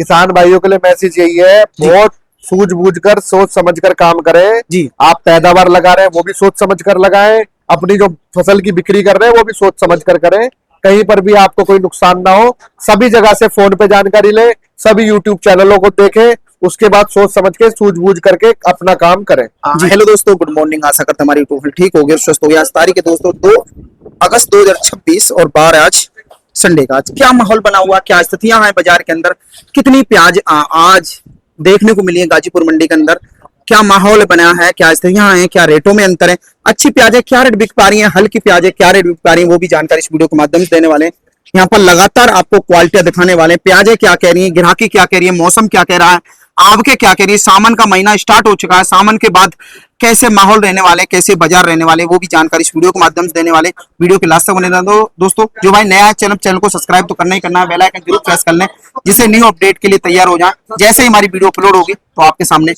किसान भाइयों के लिए मैसेज यही है, बहुत सूझबूझ कर सोच समझ कर काम करें जी। आप पैदावार लगा रहे हैं वो भी सोच समझ कर लगाएं, अपनी जो फसल की बिक्री कर रहे हैं वो भी सोच समझ कर करें, कहीं पर भी आपको कोई नुकसान ना हो। सभी जगह से फोन पे जानकारी ले, सभी यूट्यूब चैनलों को देखें, उसके बाद सोच समझ के सूझबूझ करके अपना काम करें। जी। हेलो दोस्तों, गुड मॉर्निंग। आशा करते हमारी यूट्यूब ठीक हो गया, स्वस्थ हो गया। आज तारीख है दोस्तों 2 अगस्त 2026 और बार आज संडे का। आज क्या माहौल बना हुआ, क्या स्थितियां हैं बाजार के अंदर, कितनी प्याज आज देखने को मिली है गाजीपुर मंडी के अंदर, क्या माहौल बना है, क्या स्थितियां हैं, क्या रेटों में अंतर है, अच्छी प्याज है क्या रेट बिक पा रही है, हल्की प्याज है क्या रेट बिक पा रही है, वो भी जानकारी इस वीडियो के माध्यम से देने वाले हैं। यहाँ पर लगातार आपको क्वालिटियां दिखाने वाले हैं, प्याजें क्या कह रही है, ग्राहकी क्या कह रही है, मौसम क्या कह रहा है, आवके क्या कह रही है, सावन का महीना स्टार्ट हो चुका है, सावन के बाद कैसे माहौल रहने वाले, कैसे बाजार रहने वाले, वो भी जानकारी इस वीडियो के माध्यम से देने वाले। वीडियो के लास्ट तक बने रहना दोस्तों। जो भाई नया है चैनल को सब्सक्राइब तो करना ही करना है, बेल आइकन जरूर प्रेस कर लें, जिससे न्यू अपडेट के लिए तैयार हो जाए। जैसे ही हमारी वीडियो अपलोड होगी तो आपके सामने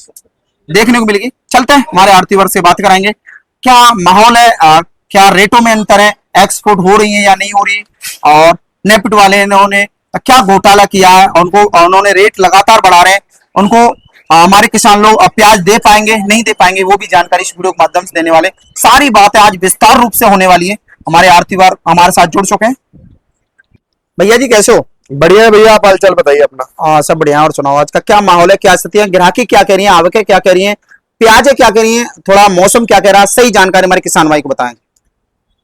देखने को मिलेगी। चलते हैं हमारे आरती वर्ग से बात कराएंगे, क्या माहौल है, क्या रेटों में अंतर है, एक्सपोर्ट हो रही है या नहीं हो रही, और नेफ्ट वाले इन्होंने क्या घोटाला किया है, उन्होंने रेट लगातार बढ़ा रहे हैं, उनको हमारे किसान लोग प्याज दे पाएंगे नहीं दे पाएंगे, वो भी जानकारी इस वीडियो के माध्यम से देने वाले। सारी बातें आज विस्तार रूप से होने वाली है। हमारे आरती वार हमारे साथ जुड़ चुके हैं। भैया जी कैसे हो? बढ़िया है भैया, आप हालचाल बताइए अपना। सब बढ़िया। और सुनाओ आज का क्या माहौल है, क्या स्थिति है, ग्राहकी क्या कह रही है, आवकें क्या कह रही है, प्याजें क्या कह रही है, थोड़ा मौसम क्या कह रहा है, सही जानकारी हमारे किसान भाई को बताएं।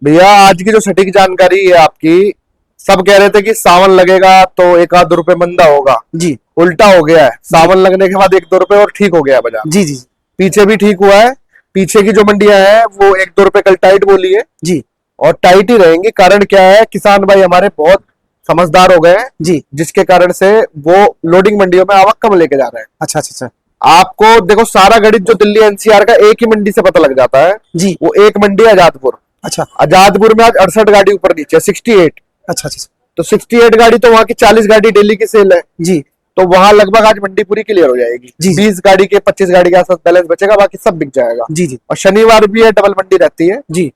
भैया आज की जो सटीक जानकारी है आपकी, सब कह रहे थे कि सावन लगेगा तो 1-2 रुपए मंदा होगा जी। उल्टा हो गया है, सावन लगने के बाद 1-2 रुपए और ठीक हो गया बाजार। जी जी पीछे भी ठीक हुआ है, पीछे की जो मंडियां हैं वो 1-2 रुपए कल टाइट बोली है जी और टाइट ही रहेंगी। कारण क्या है, किसान भाई हमारे बहुत समझदार हो गए हैं जी। जिसके कारण से वो लोडिंग मंडियों में आवक कम लेके जा रहे हैं। अच्छा अच्छा अच्छा। आपको देखो सारा गणित जो दिल्ली एनसीआर का एक ही मंडी से पता लग जाता है जी। वो एक मंडी है आजादपुर। अच्छा आजादपुर में आज 68 गाड़ी ऊपर नीचे 68। अच्छा अच्छा। तो 68 गाड़ी तो वहां की 40 गाड़ी डेली की सेल है जी तो वहां लगभग आज मंडी पूरी क्लियर हो जाएगी। जी। 20 गाड़ी के 25 गाड़ी के आसपास बैलेंस बचेगा, बाकी सब बिक जाएगा। जी जी। और शनिवार भी है, डबल मंडी रहती है जी।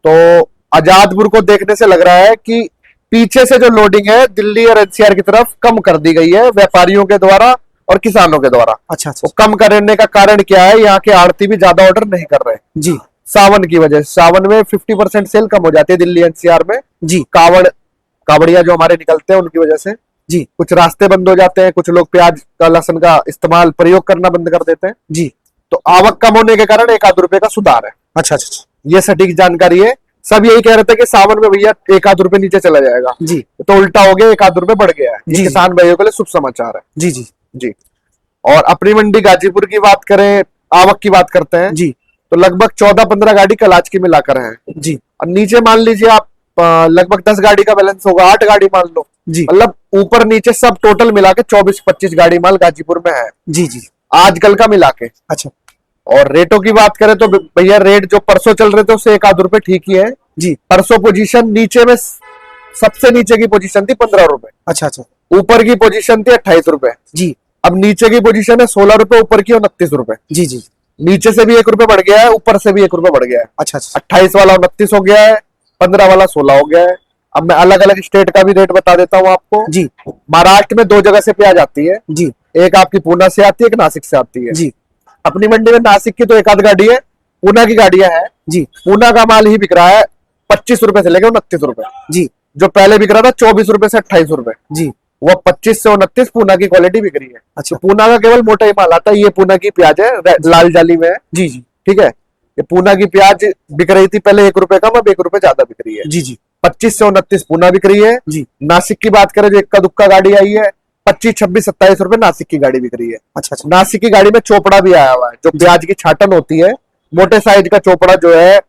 तो आजादपुर को देखने से लग रहा है कि पीछे से जो लोडिंग है दिल्ली और एनसीआर की तरफ कम कर दी गई है व्यापारियों के द्वारा और किसानों के द्वारा। अच्छा वो अच्छा। कम करने का कारण क्या है, यहाँ के आड़ती भी ज्यादा ऑर्डर नहीं कर रहे जी सावन की वजह से। सावन में 50% सेल कम हो जाती है दिल्ली एनसीआर में। जी कावड़िया जो हमारे निकलते हैं उनकी वजह से जी कुछ रास्ते बंद हो जाते हैं, कुछ लोग प्याज का लहसुन का इस्तेमाल प्रयोग करना बंद कर देते हैं। जी। तो आवक कम होने के कारण 1-2 रुपए का सुधार है। अच्छा अच्छा अच्छा। ये सटीक जानकारी है। सब यही कह रहे थे कि सावन में भैया 1-2 रुपए नीचे चला जाएगा, जी। तो उल्टा हो गया, 1-2 रुपए बढ़ गया है। ये जी। किसान भाइयों के लिए शुभ समाचार है। जी जी जी। और अपनी मंडी गाजीपुर की बात करें, आवक की बात करते हैं जी। तो लगभग 14-15 गाड़ी कल आज की मिलाकर है। जी। और नीचे मान लीजिए आप लगभग 10 गाड़ी का बैलेंस होगा, 8 गाड़ी मान लो। जी। मतलब ऊपर नीचे सब टोटल मिला के 24-25 गाड़ी माल गाजीपुर में है जी जी। आज कल का मिला के। अच्छा। और रेटों की बात करें तो भैया रेट जो परसों चल रहे थे उससे 1-2 रुपए ठीक ही है। जी। परसों पोजीशन नीचे में सबसे नीचे की पोजीशन थी 15 रुपए, अच्छा अच्छा। ऊपर की पोजीशन थी 28 रुपए। जी। अब नीचे की पोजीशन है 16 रुपए, ऊपर की 29 रुपए। जी जी। नीचे से भी 1 रुपए बढ़ गया है, ऊपर से भी 1 रुपए बढ़ गया है। अच्छा अच्छा। 28 वाला 29 हो गया है, 15 वाला 16 हो गया है। अब मैं अलग अलग स्टेट का भी रेट बता देता हूँ आपको। जी। महाराष्ट्र में 2 जगह से प्याज आती है, जी। एक आपकी पूना से आती है, एक नासिक से आती है। जी। अपनी मंडी में नासिक की तो 1-8 गाड़ी है, पूना की गाड़ियां हैं। जी। पूना का माल ही बिक रहा है 25 रुपए से लेकर 29 रुपए। जी। जो पहले बिक रहा था 24 रुपए से 28 रुपए, जी। वो 25 से 29 पूना की क्वालिटी बिक रही है। अच्छा। तो पूना का केवल मोटा ही माल आता है। ये पूना की प्याज है, लाल जाली में है। जी जी। ठीक है, ये पूना की प्याज बिक रही थी पहले 1 रुपए कम, अब 1 रुपए ज्यादा बिक रही है। जी जी। 25 से 29 पूना बिक रही है। जी। नासिक की बात करें जो इक्का दुक्का गाड़ी आई है, 25, 26, 27 रुपए नासिक की गाड़ी बिक रही है। अच्छा अच्छा। नासिक की गाड़ी में चोपड़ा भी आया हुआ है, जो प्याज की छाटन होती है, मोटे साइज का चोपड़ा जो है,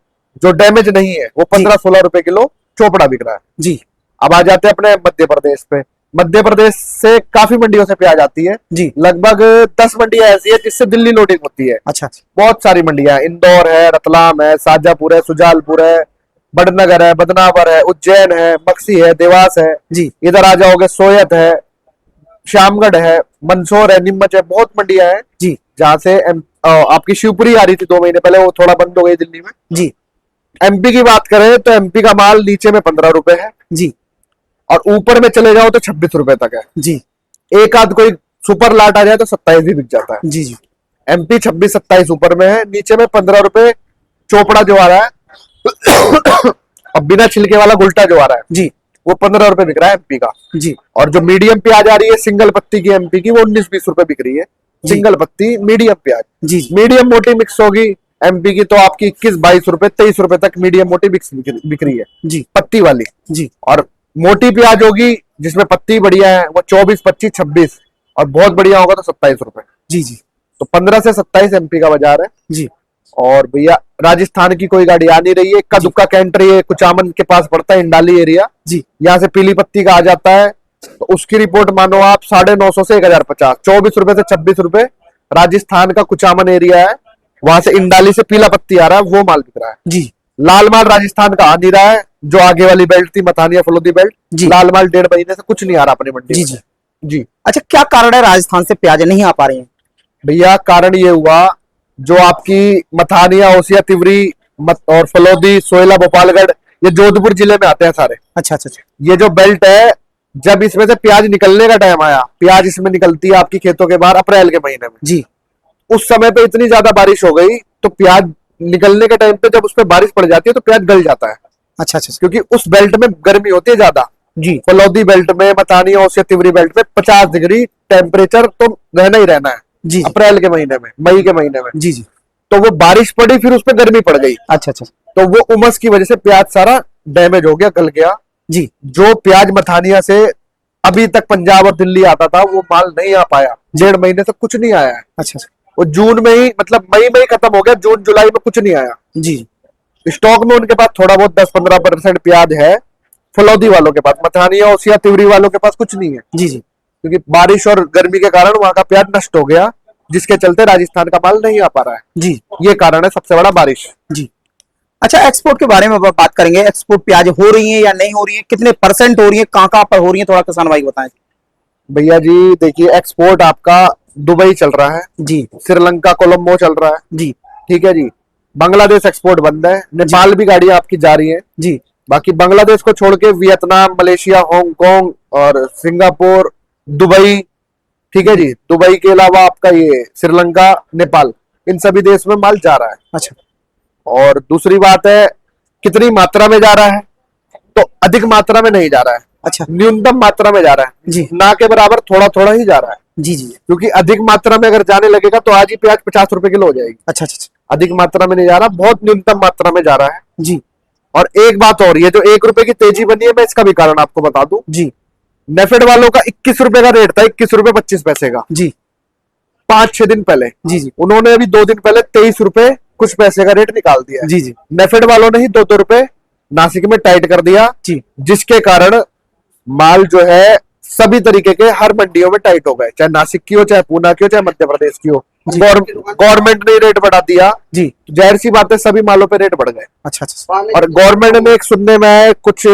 जो डैमेज नहीं है, वो 15-16 रुपए किलो चोपड़ा बिक रहा है। जी। अब आ जाते हैं अपने मध्य प्रदेश पे। मध्य प्रदेश से काफी मंडियों से प्याज आती है। जी। लगभग 10 मंडियां ऐसी है जिससे दिल्ली लोडिंग होती है। अच्छा अच्छा। बहुत सारी मंडियां हैं, इंदौर है, रतलाम है, शाजापुर है, सुजालपुर है, बड़नगर है, बदनावर है, उज्जैन है, मक्सी है, देवास है। जी। इधर आ जाओगे सोयत है, श्यामगढ़ है, मंदसौर है, नीमच है, बहुत मंडियां हैं। जी। जहां से आपकी शिवपुरी आ रही थी 2 महीने पहले, वो थोड़ा बंद हो गई दिल्ली में। जी। एमपी की बात करें तो एमपी का माल नीचे में 15 रुपए है जी। और ऊपर में चले जाओ तो 26 रुपए तक है। जी। एक आध कोई सुपर लाट आ जाए तो 27 भी बिक जाता है। जी जी MP 26-27 ऊपर में है, नीचे में 15 रुपए चोपड़ा जो आ रहा है अब बिना छिलके वाला गुलटा जो आ रहा है जी वो 15 रुपए बिक रहा है MP का। जी और जो मीडियम प्याज आ रही है सिंगल पत्ती की MP की, वो 19-20 रुपए बिक रही है जी। सिंगल पत्ती मीडियम प्याज। जी जी मीडियम मोटी मिक्स होगी MP की तो आपकी 21-22 रुपए 23 रुपए तक मीडियम मोटी मिक्स बिक रही है जी पत्ती वाली। जी और मोटी प्याज होगी जिसमें पत्ती बढ़िया है वो 24-25-26 और बहुत बढ़िया होगा तो 27 रुपए। जी जी तो 15 से 27 MP का बाजार है। जी और भैया राजस्थान की कोई गाड़ी आ नहीं रही है, इक्का दुक्का कैंटर ये कुचामन के पास पड़ता है, इंडाली एरिया, जी यहाँ से पीली पत्ती का आ जाता है। तो उसकी रिपोर्ट मानो आप 950 से 1050, 24 रुपए से 26 रुपए राजस्थान का कुचामन एरिया है, वहां से इंडाली से पीला पत्ती आ रहा है, वो माल बिक रहा है। जी लाल माल राजस्थान का आ नहीं रहा है, जो आगे वाली बेल्ट थी मथानिया फलोदी बेल्ट, जी। लाल माल 1.5 महीने से कुछ नहीं आ रहा अपनी मंडी जी में। जी जी अच्छा, क्या कारण है राजस्थान से प्याज नहीं आ पा रही है? भैया कारण ये हुआ जो आपकी मथानिया ओसिया तिवरी और फलोदी सोयला भोपालगढ़ ये जोधपुर जिले में आते हैं सारे। अच्छा अच्छा अच्छा ये जो बेल्ट है जब इसमें से प्याज निकलने का टाइम आया, प्याज इसमें निकलती है आपकी खेतों के बाहर अप्रैल के महीने में, जी उस समय पे इतनी ज्यादा बारिश हो गई तो प्याज निकलने के टाइम पे जब उस पर बारिश पड़ जाती है तो प्याज गल जाता है, अच्छा अच्छा अच्छा क्योंकि उस बेल्ट में गर्मी होती है ज्यादा। जी फलोदी बेल्ट में मथानिया ओसिया तिवरी बेल्ट में 50 डिग्री टेम्परेचर तो रहना ही रहना है जी अप्रैल के महीने में, मई के महीने में। जी जी तो वो बारिश पड़ी फिर उस पर गर्मी पड़ गई, अच्छा अच्छा तो वो उमस की वजह से प्याज सारा डैमेज हो गया, गल गया। जी जो प्याज मथानिया से अभी तक पंजाब और दिल्ली आता था वो माल नहीं आ पाया, 1.5 महीने से कुछ नहीं आया है। अच्छा अच्छा वो जून में ही मतलब मई में ही खत्म हो गया, जून जुलाई में कुछ नहीं आया। जी स्टॉक में उनके पास थोड़ा बहुत 10-15% प्याज है फलौदी वालों के पास, मथानिया ओसिया तिवरी वालों के पास कुछ नहीं है, जी जी क्योंकि बारिश और गर्मी के कारण वहां का प्याज नष्ट हो गया, जिसके चलते राजस्थान का माल नहीं आ पा रहा है। जी ये कारण है सबसे बड़ा, बारिश। जी अच्छा, एक्सपोर्ट के बारे में बात करेंगे। एक्सपोर्ट प्याज हो रही है या नहीं हो रही है, कितने % हो रही है, कहाँ पर हो रही है, थोड़ा किसान भाई बताएं। भैया जी देखिए, एक्सपोर्ट आपका दुबई चल रहा है जी श्रीलंका कोलंबो चल रहा है, जी ठीक है जी। बांग्लादेश एक्सपोर्ट बंद है, नेपाल भी गाड़ियां आपकी जा रही हैं। जी बाकी बांग्लादेश को छोड़ के वियतनाम, मलेशिया, हांगकांग और सिंगापुर, दुबई, ठीक है जी, दुबई के अलावा आपका ये श्रीलंका, नेपाल, इन सभी देश में माल जा रहा है। अच्छा और दूसरी बात है कितनी मात्रा में जा रहा है, तो अधिक मात्रा में नहीं जा रहा है, अच्छा न्यूनतम मात्रा में जा रहा है जी ना के बराबर, थोड़ा थोड़ा ही जा रहा है। जी जी क्योंकि अधिक मात्रा में अगर जाने लगेगा तो आज ही प्याज 50 रुपए किलो हो जाएगी। अच्छा अच्छा अधिक मात्रा में नहीं जा रहा, बहुत न्यूनतम मात्रा में जा रहा है। जी और एक बात और, ये जो 1 रुपए की तेजी बनी है मैं इसका भी कारण आपको बता दूं। जी नेफेड वालों का 21 रुपए का रेट था, 21 रुपए 25 पैसे का जी 5-6 दिन पहले। जी जी उन्होंने अभी 2 दिन पहले 23 रुपए कुछ पैसे का रेट निकाल दिया है। जी जी नेफेड वालों ने ही 2-2 रुपए नासिक में टाइट कर दिया, जी जिसके कारण माल जो है सभी तरीके के हर मंडियों में टाइट हो गए, चाहे नासिक की हो, चाहे पूना की हो, चाहे मध्य प्रदेश की हो। गवर्नमेंट ने रेट बढ़ा दिया, जी तो जाहिर सी बात है सभी मालों पे रेट बढ़ गए। अच्छा अच्छा और गवर्नमेंट ने एक सुनने में आया, कुछ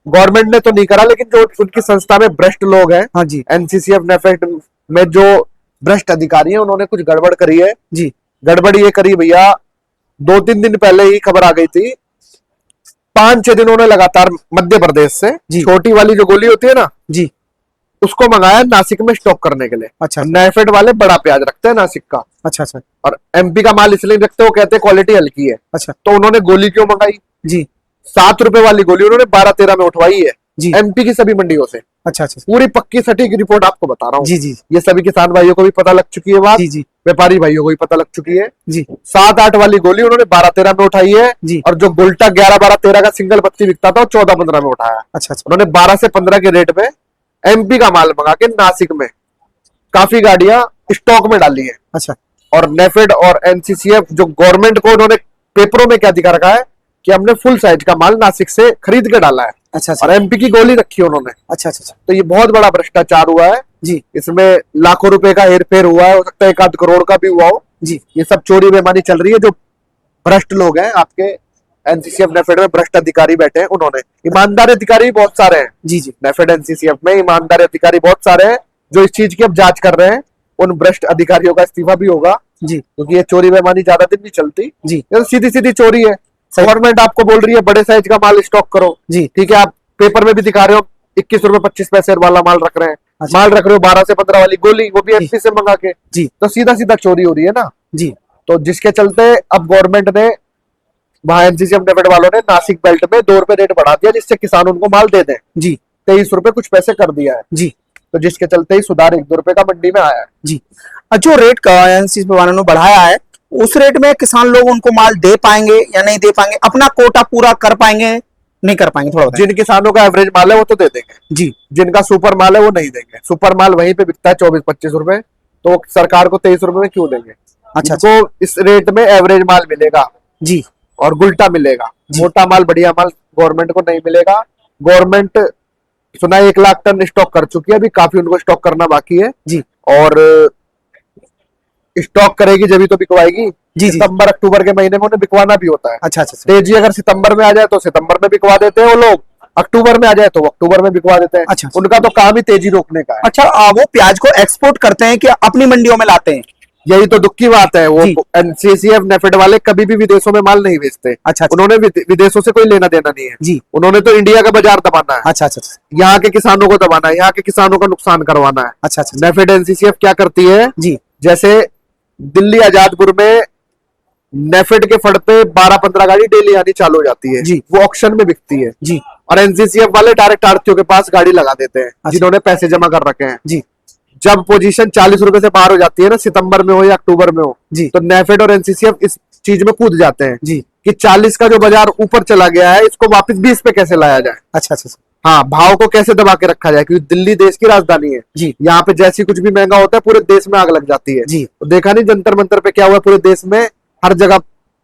गवर्नमेंट ने तो नहीं करा लेकिन जो उनकी संस्था में भ्रष्ट लोग हैं, हाँ जी एनसीसीएफ नेफेड में जो भ्रष्ट अधिकारी हैं, उन्होंने कुछ गड़बड़ करी है। जी गड़बड़ ये करी भैया, 2-3 दिन पहले ही खबर आ गई थी, 5-6 दिन उन्होंने लगातार मध्य प्रदेश से जी। छोटी वाली जो गोली होती है ना, जी उसको मंगाया नासिक में स्टॉक करने के लिए। अच्छा नेफेड वाले बड़ा प्याज रखते हैं नासिक का, अच्छा अच्छा और एमपी का माल इसलिए रखते हैं, वो कहते हैं क्वालिटी हल्की है। अच्छा तो उन्होंने गोली क्यों मंगाई? जी 7 रुपए वाली गोली उन्होंने 12-13 में उठवाई है जी एमपी की सभी मंडियों से। अच्छा अच्छा पूरी पक्की सटीक रिपोर्ट आपको बता रहा हूँ। जी जी ये सभी किसान भाइयों को भी पता लग चुकी है बात, जी जी व्यापारी भाइयों को भी पता लग चुकी है। जी 7-8 वाली गोली उन्होंने 12-13 में उठाई है, जी और जो गोल्टा 11-12-13 का सिंगल पत्ती बिकता था वो 14-15 में उठाया। अच्छा अच्छा उन्होंने 12 से 15 के रेट पे एमपी का माल मंगा के नासिक में काफी गाड़ियां स्टॉक में डाली है। अच्छा और नेफेड और एनसीसीएफ जो गवर्नमेंट को उन्होंने पेपरों में क्या दिखा रखा है कि हमने फुल साइज का माल नासिक से खरीद के डाला है, अच्छा और एमपी की गोली रखी है उन्होंने। अच्छा अच्छा तो ये बहुत बड़ा भ्रष्टाचार हुआ है जी इसमें, लाखों रुपए का हेरफेर हुआ है, हो सकता है 1-8 करोड़ का भी हुआ हो। जी ये सब चोरी बेईमानी चल रही है। जो भ्रष्ट लोग हैं आपके एनसीसीएफ नेफेड में, भ्रष्ट अधिकारी बैठे हैं, उन्होंने, ईमानदार अधिकारी भी बहुत सारे हैं जी जी नेफेड एनसीसीएफ में, ईमानदार अधिकारी बहुत सारे हैं जो इस चीज की अब जांच कर रहे हैं। उन भ्रष्ट अधिकारियों का इस्तीफा भी होगा, जी क्योंकि ये चोरी बेईमानी ज्यादा दिन नहीं चलती, जी ये तो सीधी सीधी चोरी है। गवर्नमेंट आपको बोल रही है बड़े साइज का माल स्टॉक करो, जी ठीक है, आप पेपर में भी दिखा रहे हो 21 रुपए 25 पैसे वाला माल रख रहे हैं, माल रख रहे हो 12 से 15 वाली गोली, वो भी एमपी से मंगा के, जी तो सीधा सीधा चोरी हो रही है ना। जी तो जिसके चलते अब गवर्नमेंट ने, वहां एनसीसीएफ नेफेड वालों ने नासिक बेल्ट में 2 रुपए रेट बढ़ा दिया, जिससे किसान उनको माल दे दें। जी 23 रुपए कुछ पैसे कर दिया है। जी तो जिसके चलते ही सुधार 1-2 रुपए का मंडी में आया है। जी। जो रेट का एनसीसीएफ वालों ने बढ़ाया है, उस रेट में किसान लोग उनको माल दे पाएंगे या नहीं दे पाएंगे, अपना कोटा पूरा कर पाएंगे नहीं कर पाएंगे, थोड़ा बताएं। जिन किसानों का एवरेज माल है वो तो दे देंगे जी। जिनका सुपर माल है वो नहीं देंगे। सुपर माल वहीं पे बिकता है 24-25 रुपए, तो सरकार को 23 रुपए में क्यों देंगे। अच्छा इनको इस रेट में एवरेज माल मिलेगा जी और गुल्टा मिलेगा। मोटा माल, बढ़िया माल गवर्नमेंट को नहीं मिलेगा। गवर्नमेंट सुना 1 लाख टन स्टॉक कर चुकी है, अभी काफी उनको स्टॉक करना बाकी है जी और स्टॉक करेगी जब ही तो बिकवाएगी। जी। सितंबर अक्टूबर के महीने में उन्हें बिकवाना भी होता है। अच्छा अच्छा। तेजी अगर सितंबर में आ जाए तो सितंबर में बिकवा देते हैं वो लोग, अक्टूबर में आ जाए तो वो अक्टूबर में बिकवा देते हैं। अच्छा। उनका तो काम ही तेजी रोकने का है। अच्छा, वो प्याज को एक्सपोर्ट करते हैं कि अपनी मंडियों में लाते हैं? यही तो दुख की बात है। वो जी। एनसीसीएफ नेफेड वाले कभी भी विदेशों में माल नहीं बेचते। अच्छा। उन्होंने विदेशों से कोई लेना देना नहीं है जी। उन्होंने तो इंडिया का बाजार दबाना है। अच्छा अच्छा यहाँ के किसानों को दबाना है, यहाँ के किसानों का नुकसान करवाना है। अच्छा अच्छा नेफेड एनसीसीएफ क्या करती है जी जैसे दिल्ली आजादपुर में नेफेड के फंड पे 12-15 गाड़ी डेली आनी चालू हो जाती है जी। वो ऑक्शन में बिकती है जी और एनसीसीएफ वाले डायरेक्ट आड़तियों के पास गाड़ी लगा देते हैं जिन्होंने पैसे जमा कर रखे हैं। जी जब पोजीशन 40 रुपए से बाहर हो जाती है ना, सितंबर में हो या अक्टूबर में हो, जी। तो नेफेड और एनसीसीएफ इस चीज में कूद जाते हैं जी। कि 40 का जो बाजार ऊपर चला गया है इसको वापस 20 पे कैसे लाया जाए। अच्छा अच्छा हाँ, भाव को कैसे दबा के रखा जाए, क्योंकि दिल्ली देश की राजधानी है। जी। यहाँ पे जैसी कुछ भी महंगा होता है पूरे देश में आग लग जाती है। जी। तो देखा नहीं जंतर मंतर पे क्या हुआ, पूरे देश में हर जगह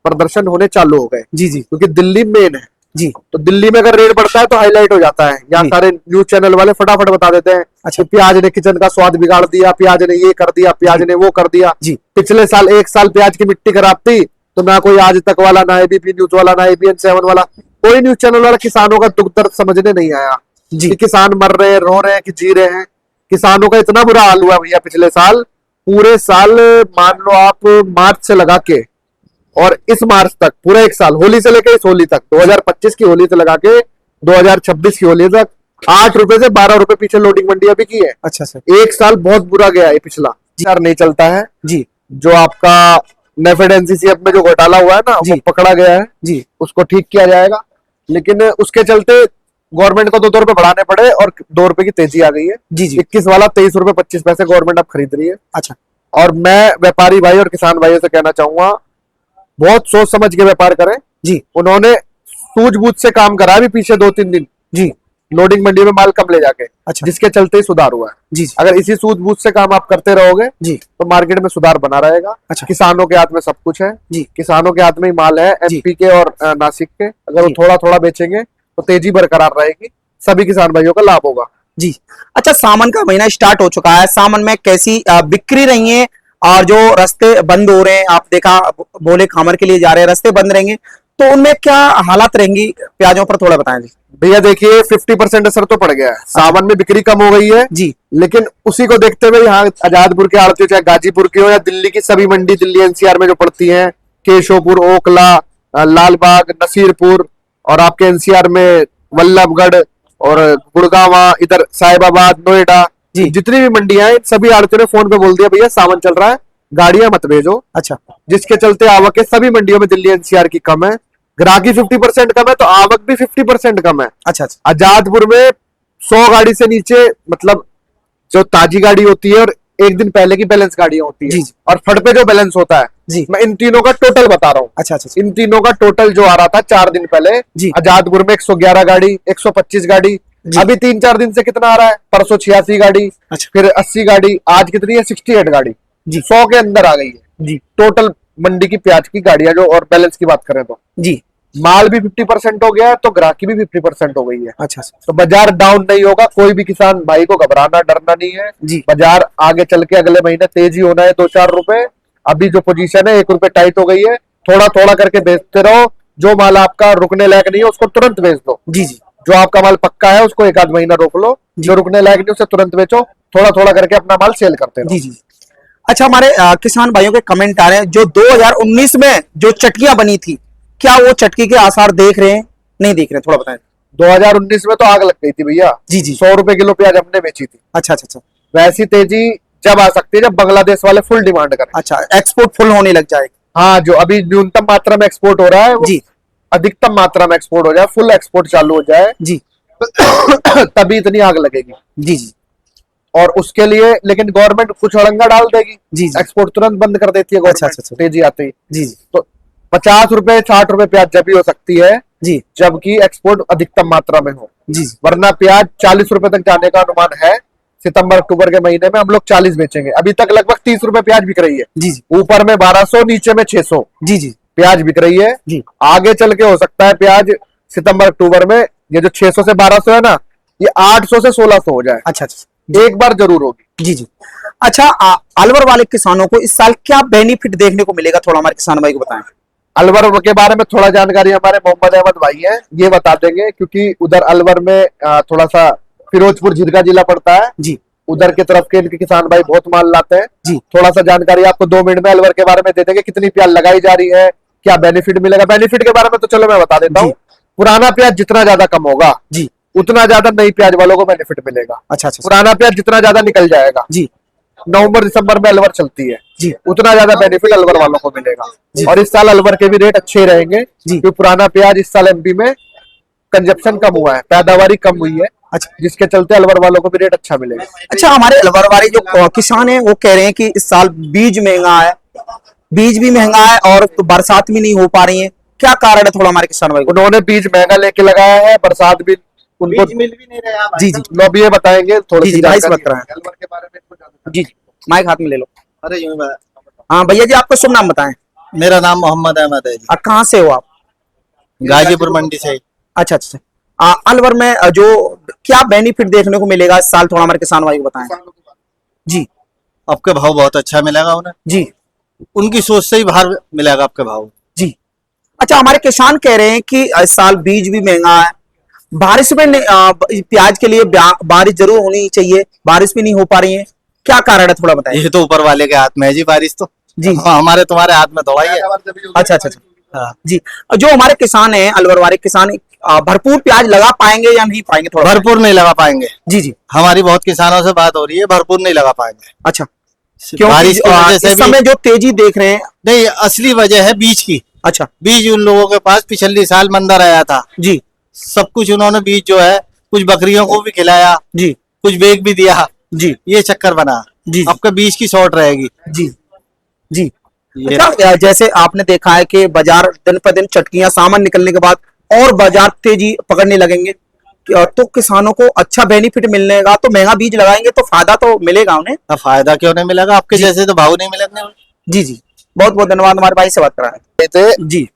प्रदर्शन होने चालू हो गए जी जी क्योंकि दिल्ली मेन है। जी। तो दिल्ली में अगर रेट बढ़ता है तो हाईलाइट हो जाता है। यहाँ जी। सारे न्यूज चैनल वाले फटाफट बता देते हैं अच्छा। कि प्याज ने किचन का स्वाद बिगाड़ दिया, प्याज ने ये कर दिया, प्याज ने वो कर दिया। जी। पिछले साल 1 साल प्याज की मिट्टी खराब थी तो ना कोई आज तक वाला, ना एबीपी न्यूज वाला, ना एबीएन 7 वाला, कोई न्यूज चैनल वाला किसानों का दुख दर्द समझने नहीं आया जी। कि किसान मर रहे हैं, रो रहे हैं कि जी रहे हैं। किसानों का इतना बुरा हाल हुआ भैया पिछले साल, पूरे साल मान लो आप मार्च से लगा के और इस मार्च तक, पूरा 1 साल, होली से लेकर इस होली तक, 2025 की होली से लगा के 2026 की होली तक 8 रुपए से 12 रुपए पीछे लोडिंग मंडियां भी की है। अच्छा सर। 1 साल बहुत बुरा गया है पिछला। यार नहीं चलता है जी जो आपका नेफेड एनसीसीएफ में जो घोटाला हुआ है ना, वो पकड़ा गया है जी। उसको ठीक किया जाएगा, लेकिन उसके चलते गवर्नमेंट को 2 रुपए बढ़ाने पड़े और 2 रुपए की तेजी आ गई है। जी जी 21 वाला 23 रुपए 25 पैसे गवर्नमेंट अब खरीद रही है। अच्छा। और मैं व्यापारी भाई और किसान भाइयों से कहना चाहूंगा, बहुत सोच समझ के व्यापार करें। जी। उन्होंने सूझबूझ से काम करा अभी पीछे 2-3 दिन जी लोडिंग मंडी में माल कम ले जाके। अच्छा। जिसके चलते ही सुधार हुआ है। जी जी अगर इसी सूझबूझ से काम आप करते रहोगे जी तो मार्केट में सुधार बना रहेगा। अच्छा। किसानों के हाथ में सब कुछ है जी। किसानों के हाथ में ही माल है जी। एमपी के और नासिक के। अगर वो जी। थोड़ा थोड़ा बेचेंगे तो तेजी बरकरार रहेगी, सभी किसान भाइयों का लाभ होगा। जी। अच्छा, सावन का महीना स्टार्ट हो चुका है, सावन में कैसी बिक्री रही है? और जो रास्ते बंद हो रहे हैं, आप देखा बोले खामर के लिए जा रहे हैं, रास्ते बंद रहेंगे तो उनमें क्या हालात रहेंगी प्याजों पर, थोड़ा बताएं जी। भैया देखिए 50% असर तो पड़ गया है। सावन में बिक्री कम हो गई है जी। लेकिन उसी को देखते हुए यहाँ आजादपुर के आड़ती हो, चाहे गाजीपुर की हो या दिल्ली की सभी मंडी, दिल्ली एनसीआर में जो पड़ती हैं, केशोपुर, ओखला, लालबाग, नसीरपुर और आपके एनसीआर में वल्लभगढ़ और गुड़गांव, इधर साहिबाबाद, नोएडा, जितनी भी मंडियां हैं सभी आड़तियों ने फोन पे बोल दिया भैया सावन चल रहा है, गाड़ियां मत भेजो। अच्छा। जिसके चलते आवक सभी मंडियों में दिल्ली एनसीआर की कम है, ग्राहकी 50% कम है तो आवक भी 50% कम है। अच्छा अच्छा। आजादपुर में 100 गाड़ी से नीचे, मतलब जो ताजी गाड़ी होती है और एक दिन पहले की बैलेंस गाड़ियां होती है जी। और फड़ पे जो बैलेंस होता है जी। मैं इन तीनों का टोटल बता रहा हूँ। अच्छा अच्छा। इन तीनों का टोटल जो आ रहा था 4 दिन पहले जी। आजादपुर में 111 गाड़ी, 125 गाड़ी, अभी 3-4 दिन से कितना आ रहा है, परसों 86 गाड़ी, अच्छा। फिर 80 गाड़ी, आज कितनी है 68 गाड़ी जी। 100 के अंदर आ गई है जी। टोटल मंडी की प्याज की गाड़ियां जो, और बैलेंस की बात करें तो जी। माल भी 50% हो गया है तो ग्राहकी भी 50% हो गई है। अच्छा। तो बाजार डाउन नहीं होगा, कोई भी किसान भाई को घबराना डरना नहीं है जी। बाजार आगे चल के अगले महीने तेजी होना है 2-4 रुपए। अभी जो पोजीशन है 1 रुपए टाइट हो गई है, थोड़ा थोड़ा करके बेचते रहो। जो माल आपका रुकने लायक नहीं है उसको तुरंत बेच दो। जी जी। जो आपका माल पक्का है उसको 1-8 महीना रोक लो, जो रुकने लायक नहीं उसे तुरंत बेचो, थोड़ा थोड़ा करके अपना माल सेल करते रहो। जी जी। अच्छा, हमारे किसान भाइयों के कमेंट आ रहे हैं, जो 2019 में जो चटकियां बनी थी, क्या वो चटकी के आसार देख रहे हैं, नहीं देख रहे हैं, थोड़ा बताएं। 2019 में तो आग लग गई थी भैया। जी जी। 100 रुपए किलो प्याज हमने बेची थी। अच्छा अच्छा अच्छा वैसी तेजी जब आ सकती है जब बांग्लादेश वाले फुल डिमांड करें। अच्छा, एक्सपोर्ट फुल होने लग जाएगा। हाँ, जो अभी न्यूनतम मात्रा में एक्सपोर्ट हो रहा है वो जी अधिकतम मात्रा में एक्सपोर्ट हो जाए, फुल एक्सपोर्ट चालू हो जाए, जी तभी इतनी आग लगेगी। जी जी और उसके लिए लेकिन गवर्नमेंट कुछ अड़ंगा डाल देगी, जी जी। एक्सपोर्ट तुरंत बंद कर देती है अच्छा गवर्नमेंट अच्छा अच्छा। तेजी आते ही। जी जी तो 50 रुपए 60 रुपए प्याज जब भी हो सकती है जी जबकि एक्सपोर्ट अधिकतम मात्रा में हो, जी जी वरना प्याज 40 रुपए तक जाने का अनुमान है। सितंबर अक्टूबर के महीने में हम लोग 40 बेचेंगे। अभी तक लगभग 30 रुपए प्याज बिक रही है, जी जी ऊपर में 1200 नीचे में 600 जी जी प्याज बिक रही है। जी। आगे चल के हो सकता है प्याज सितंबर अक्टूबर में ये जो 600 से 1200 है ना, ये 800 से 1600 हो जाए। अच्छा अच्छा एक बार जरूर होगी। जी जी। अच्छा, अलवर वाले किसानों को इस साल क्या बेनिफिट देखने को मिलेगा, थोड़ा हमारे किसान भाई को बताएं। अलवर के बारे में थोड़ा जानकारी हमारे मोहम्मद अहमद भाई हैं, ये बता देंगे, क्योंकि उधर अलवर में थोड़ा सा फिरोजपुर झिरका जिला पड़ता है, जी उधर की तरफ के इनके किसान भाई बहुत माल लाते हैं। जी थोड़ा सा जानकारी आपको 2 मिनट में अलवर के बारे में दे देंगे, कितनी प्याज लगाई जा रही है, क्या बेनिफिट मिलेगा। बेनिफिट के बारे में तो चलो मैं बता देता हूँ। पुराना प्याज जितना ज्यादा कम होगा जी। उतना ज्यादा नई प्याज वालों को बेनिफिट मिलेगा। अच्छा अच्छा पुराना प्याज जितना ज्यादा निकल जाएगा, जी नवंबर दिसंबर में अलवर चलती है जी उतना ज्यादा बेनिफिट अलवर वालों को मिलेगा। और इस साल अलवर के भी रेट अच्छे रहेंगे, जी। क्योंकि पुराना प्याज इस साल एमपी में कंजप्शन कम हुआ है, पैदावारी कम हुई है, अच्छा जिसके चलते अलवर वालों को भी रेट अच्छा मिलेगा। अच्छा। हमारे अलवर वाले जो किसान हैं वो कह रहे हैं कि इस साल बीज महंगा है, बीज भी महंगा है और तो बरसात भी नहीं हो पा रही है, क्या कारण है, थोड़ा हमारे किसान भाई को। उन्होंने बीज महंगा लेके लगाया है, बरसात भी उनको मिल भी नहीं रहा जी जी लो भी ये बताएंगे थोड़ी जी सी जी, भाई से जानकारी बात कराएं। अलवर के बारे में इनको जानकारी। जी जी, माइक हाथ में ले लो। अरे यूं ही हाँ भैया जी, आपका शुभ नाम बताएं। मेरा नाम मोहम्मद अहमद है जी, कहाँ से हो आप। गाजीपुर मंडी से। अच्छा अच्छा। अलवर में जो क्या बेनिफिट देखने को मिलेगा इस साल, थोड़ा हमारे किसान भाई को बताएं। जी आपके भाव बहुत अच्छा मिलेगा उन्हें, जी उनकी सोच से ही बाहर मिलेगा आपके भाव। जी। अच्छा, हमारे किसान कह रहे हैं कि इस साल बीज भी महंगा है, बारिश में प्याज के लिए बारिश जरूर होनी चाहिए, बारिश भी नहीं हो पा रही है, क्या कारण है, थोड़ा बताएं। ये तो ऊपर वाले के हाथ में है जी, बारिश तो जी हमारे तुम्हारे हाथ में थोड़ा ही है। अच्छा अच्छा अच्छा हाँ। जी। जो हमारे किसान हैं अलवर वाले किसान, भरपूर प्याज लगा पाएंगे या नहीं पाएंगे, थोड़ा भरपूर नहीं लगा पाएंगे जी जी। हमारी बहुत किसानों से बात हो रही है, भरपूर नहीं लगा पाएंगे। अच्छा, बारिश क्योंकि की वजह से इस समय जो तेजी देख रहे हैं। नहीं, असली वजह है बीज की। अच्छा बीज उन लोगों के पास पिछली साल मंदा आया था जी सब कुछ, उन्होंने बीज जो है कुछ बकरियों को भी खिलाया, जी कुछ बेच भी दिया जी ये चक्कर बना। जी आपका बीज की शॉर्ट रहेगी जी जी। ये। अच्छा, जैसे आपने देखा है कि बाजार दिन पर दिन चटकियां सामान निकलने के बाद और बाजार तेजी पकड़ने लगेंगे, तो किसानों को अच्छा बेनिफिट मिलने का, तो महंगा बीज लगाएंगे तो फायदा तो मिलेगा उन्हें। अब फायदा क्यों नहीं मिलेगा, आपके जैसे तो भाव नहीं मिलेंगे। जी जी, बहुत बहुत धन्यवाद हमारे भाई से बात करा है जी।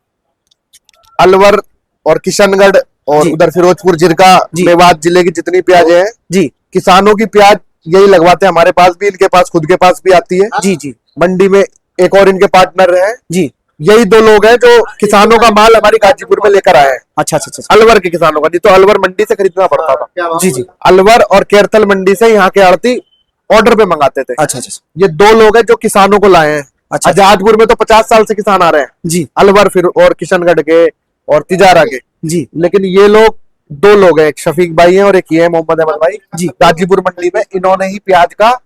अलवर और किशनगढ़ और जी। उधर फिरोजपुर झिरका जी। मेवात जिले की जितनी प्याजें हैं, जी किसानों की प्याज यही लगवाते हैं, हमारे पास भी, इनके पास खुद के पास भी आती है। जी जी मंडी में एक और इनके पार्टनर हैं, जी। यही 2 लोग हैं जो किसानों का माल हमारी गाजीपुर में लेकर आए हैं। अच्छा अच्छा अच्छा अलवर के किसानों का, नहीं तो अलवर मंडी से खरीदना पड़ता था। जी जी। अलवर और केरथल मंडी से यहाँ के आड़ती ऑर्डर पे मंगाते थे। अच्छा अच्छा ये 2 लोग हैं जो किसानों को लाए हैं। अच्छा। आजादपुर में तो 50 साल से किसान आ रहे हैं, जी अलवर फिर और किशनगढ़ के और तिजारा के। जी लेकिन ये लोग 2 लोग हैं, एक शफीक भाई हैं और एक ये है मोहम्मद अहमद भाई जी। गाजीपुर मंडी में इन्होंने ही प्याज का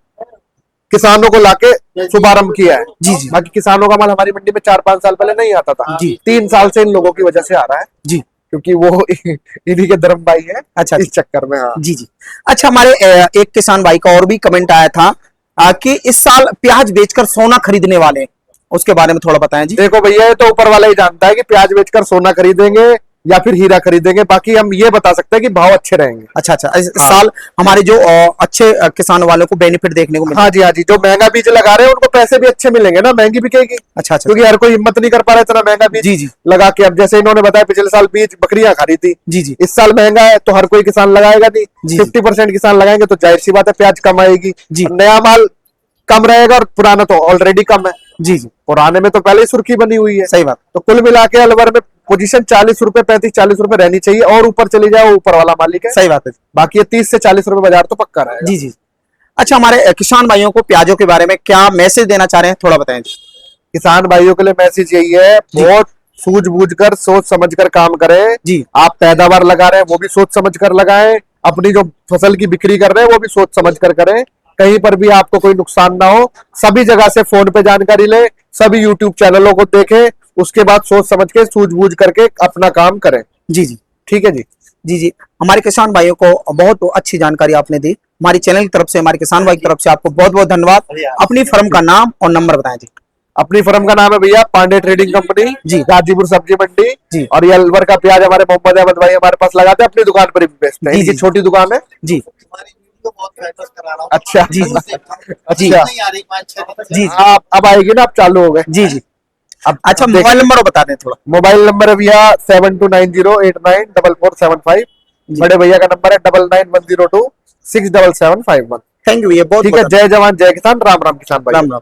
किसानों को लाके शुभारंभ किया है। जी जी बाकी किसानों का माल हमारी मंडी में 4-5 साल पहले नहीं आता था जी। 3 साल से इन लोगों की वजह से आ रहा है जी। क्योंकि वो इन्हीं के धर्म भाई है। अच्छा इस चक्कर में। हाँ जी जी। अच्छा, हमारे एक किसान भाई का और भी कमेंट आया था कि इस साल प्याज बेचकर सोना खरीदने वाले हैं, उसके बारे में थोड़ा बताएं जी। देखो भैया, ये तो ऊपर वाला ही जानता है कि प्याज बेचकर सोना खरीदेंगे या फिर हीरा खरीदेंगे, बाकी हम ये बता सकते हैं कि भाव अच्छे रहेंगे। अच्छा अच्छा। इस साल हमारे जो अच्छे किसान वालों को बेनिफिट देखने को मिला। हाँ जी हाँ जी, जो महंगा बीज लगा रहे हैं उनको पैसे भी अच्छे मिलेंगे ना, महंगी बिकेगी। अच्छा अच्छा क्योंकि हर कोई हिम्मत नहीं कर पा रहा है इतना महंगा बीज जी जी लगा के। अब जैसे इन्होंने बताया पिछले साल बीज बकरियां खा रही थी, जी जी इस साल महंगा है तो हर कोई किसान लगाएगा नहीं। जी। 50% किसान लगाएंगे तो जाहिर सी बात है प्याज कम आएगी जी। नया माल कम रहेगा और पुराना तो ऑलरेडी कम है। जी जी, पुराने में तो पहले ही सुर्खी बनी हुई है। सही बात। तो कुल मिला के अलवर में पोजीशन 40 रुपए 35-40 रुपए रहनी चाहिए, और ऊपर चली जाए वो ऊपर वाला मालिक है। सही बात है। बाकी ये 30 से 40 रुपए बाजार तो पक्का रहेगा। जी जी। अच्छा, हमारे किसान भाइयों को प्याजों के बारे में क्या मैसेज देना चाह रहे हैं, थोड़ा बताएं जी। किसान भाइयों के लिए मैसेज यही है, बहुत सूझबूझ कर सोच समझ कर काम करें जी। आप पैदावार लगा रहे हैं वो भी सोच समझ कर लगाएं, अपनी जो फसल की बिक्री कर रहे हैं वो भी सोच समझ कर करें, कहीं पर भी आपको कोई नुकसान ना हो। सभी जगह से फोन पे जानकारी ले, सभी यूट्यूब चैनलों को देखें, उसके बाद सोच समझ के सूझबूझ करके अपना काम करें। जी जी ठीक है जी। जी जी हमारे किसान भाइयों को बहुत अच्छी जानकारी आपने दी। हमारी चैनल की तरफ से, हमारे किसान भाई की तरफ से आपको बहुत बहुत धन्यवाद। अपनी फर्म का नाम और नंबर बताएं जी। अपनी फर्म का नाम है भैया पांडे ट्रेडिंग कंपनी जी। गाजीपुर सब्जी मंडी जी। और ये अलवर का प्याज हमारे मोहम्मद अहमद भाई हमारे पास लगाते हैं, अपनी दुकान पर भी बेचते हैं। जी, इनकी जी। छोटी दुकान है। जी अच्छा जी जी अच्छा जी आप अब आएगी ना, आप चालू हो गए। जी जी अब अच्छा मोबाइल नंबर बता दें थोड़ा। मोबाइल नंबर है भैया 7290894475। जी। बड़े भैया का नंबर है 9910267751। थैंक यू भैया बहुत ठीक है। बहुत जय जवान जय किसान, राम राम किसान भाई। राम राम।